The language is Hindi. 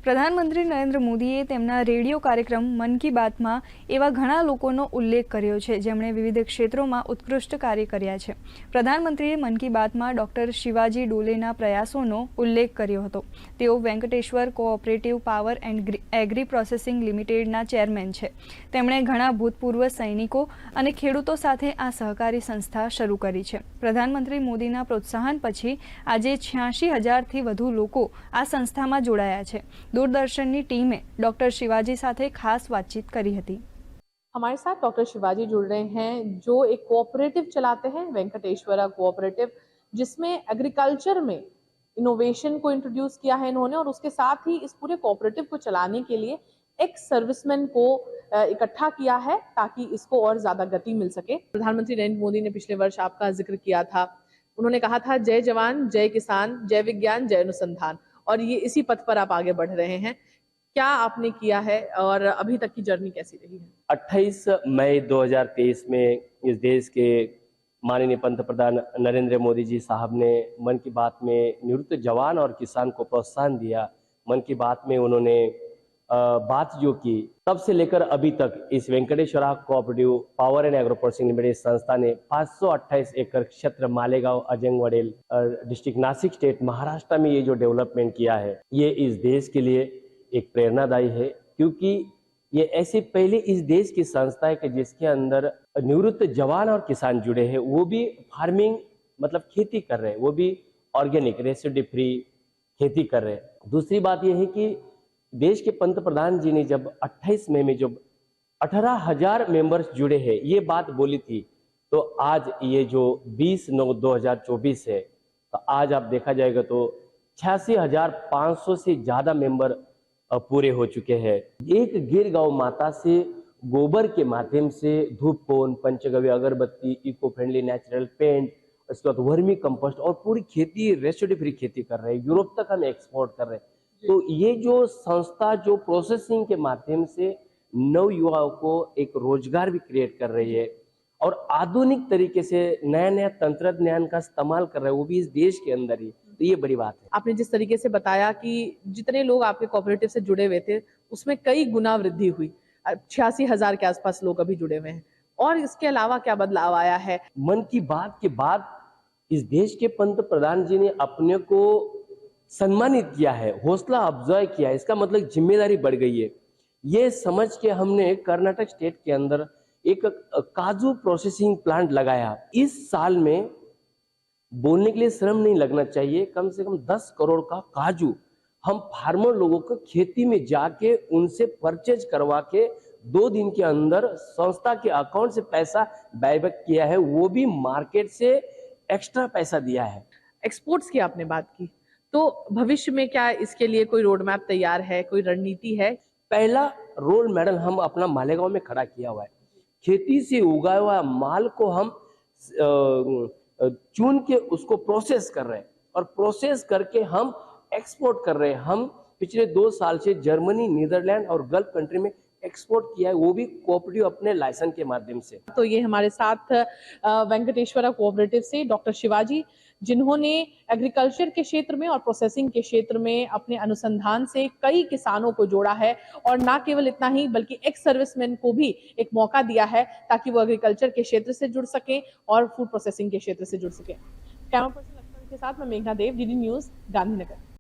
પ્રધાનમંત્રી નરેન્દ્ર મોદીએ તેમના રેડિયો કાર્યક્રમ મન કી બાતમાં એવા ઘણા લોકોનો ઉલ્લેખ કર્યો છે જેમણે વિવિધ ક્ષેત્રોમાં ઉત્કૃષ્ટ કાર્ય કર્યા છે। પ્રધાનમંત્રીએ મન કી બાતમાં ડોક્ટર શિવાજી ડોલેના પ્રયાસોનો ઉલ્લેખ કર્યો હતો। તેઓ Venkateshwar cooperative power and agri processing લિમિટેડના ચેરમેન છે। તેમણે ઘણા ભૂતપૂર્વ સૈનિકો અને ખેડૂતો સાથે આ સહકારી સંસ્થા શરૂ કરી છે। પ્રધાનમંત્રી મોદીના પ્રોત્સાહન પછી આજે 86,000થી વધુ લોકો આ સંસ્થામાં જોડાયા છે। दूरदर्शन की टीमें डॉक्टर शिवाजी साथे खास बातचीत करी हती। हमारे साथ डॉक्टर शिवाजी जुड़ रहे हैं जो एक कोऑपरेटिव चलाते हैं, वेंकटेश्वरा कोऑपरेटिव, जिसमें एग्रीकल्चर में इनोवेशन को इंट्रोड्यूस किया है इन्होंने और उसके साथ ही इस पूरे कोऑपरेटिव को चलाने के लिए एक्स सर्विसमैन को इकट्ठा किया है ताकि इसको और ज्यादा गति मिल सके। प्रधानमंत्री नरेंद्र मोदी ने पिछले वर्ष आपका जिक्र किया था, उन्होंने कहा था जय जवान जय किसान जय विज्ञान जय अनुसंधान, और ये इसी पथ पर आप आगे बढ़ रहे हैं। क्या आपने किया है और अभी तक की जर्नी कैसी रही है? 28 मई 2023 में इस देश के माननीय पंतप्रधान नरेंद्र मोदी जी साहब ने मन की बात में निवृत्त जवान और किसान को प्रोत्साहन दिया। मन की बात में उन्होंने बात जो की, तब से लेकर अभी तक इस Venkateshwara cooperative power and agro processing limited संस्था ने 528 एकड़ क्षेत्र मालेगांव अजंगवडेल डिस्ट्रिक्ट नासिक स्टेट महाराष्ट्र में ये जो डेवलपमेंट किया है, ये इस देश के लिए एक प्रेरणादायी है, क्योंकि ये ऐसे पहले इस देश की संस्था है कि जिसके अंदर निवृत्त जवान और किसान जुड़े हैं, वो भी फार्मिंग मतलब खेती कर रहे हैं, वो भी ऑर्गेनिक रेसिड्यू फ्री खेती कर रहे हैं। दूसरी बात यह है कि देश के पंतप्रधान जी ने जब 28 मई में जब 18,000 मेंबर्स जुड़े हैं ये बात बोली थी, तो आज ये जो 20/9/2024 है, तो आज आप देखा जाएगा तो 86,500 से ज्यादा मेंबर पूरे हो चुके हैं। एक गिर गांव माता से गोबर के माध्यम से धूप कोन, पंचगव्य अगरबत्ती, इको फ्रेंडली नेचुरल पेंट, उसके बाद वर्मी कंपोस्ट और पूरी खेती रेसिड्यू फ्री खेती कर रहे हैं। यूरोप तक हम एक्सपोर्ट कर रहे हैं। तो ये जो संस्था जो प्रोसेसिंग के माध्यम से नव युवाओं को एक रोजगार भी क्रिएट कर रही है और आधुनिक तरीके से नया नया तंत्रज्ञान का इस्तेमाल कर रहे हैं, वो भी इस देश के अंदर ही, तो ये बड़ी बात है। आपने जिस तरीके से बताया कि जितने लोग आपके कोऑपरेटिव से जुड़े हुए थे उसमें कई गुना वृद्धि हुई, 86,000 के आसपास लोग अभी जुड़े हुए हैं, और इसके अलावा क्या बदलाव आया है? मन की बात के बाद इस देश के पंतप्रधान जी ने अपने को सम्मानित किया है, हौसला अफजाई किया है, इसका मतलब जिम्मेदारी बढ़ गई है। ये समझ के हमने कर्नाटक स्टेट के अंदर एक काजू प्रोसेसिंग प्लांट लगाया। इस साल में बोलने के लिए श्रम नहीं लगना चाहिए, कम से कम 10 करोड़ का काजू हम फार्मर लोगों को खेती में जाके उनसे परचेज करवा के 2 दिन के अंदर संस्था के अकाउंट से पैसा बायबैक किया है, वो भी मार्केट से एक्स्ट्रा पैसा दिया है। एक्सपोर्ट्स की आपने बात की, तो भविष्य में क्या इसके लिए कोई रोड मैप तैयार है, कोई रणनीति है? पहला रोल मॉडल हम अपना मालेगांव में खड़ा किया हुआ है। खेती से उगाया हुआ माल को हम चुन के उसको प्रोसेस कर रहे हैं और प्रोसेस करके हम एक्सपोर्ट कर रहे हैं। हम पिछले 2 साल से जर्मनी, नीदरलैंड और गल्फ कंट्री में एक्सपोर्ट किया है, वो भी कोऑपरेटिव अपने लाइसेंस के माध्यम से। तो ये हमारे साथ वेंकटेश्वरा कोऑपरेटिव से डॉक्टर शिवाजी, जिन्होंने एग्रीकल्चर के क्षेत्र में और प्रोसेसिंग के क्षेत्र में अपने अनुसंधान से कई किसानों को जोड़ा है, और ना केवल इतना ही बल्कि एक्स सर्विसमैन को भी एक मौका दिया है ताकि वो एग्रीकल्चर के क्षेत्र से जुड़ सके और फूड प्रोसेसिंग के क्षेत्र से जुड़ सके। कैमरा पर्सन लक्ष्मण के साथ मैं मेघना देव, डीडी न्यूज, गांधीनगर।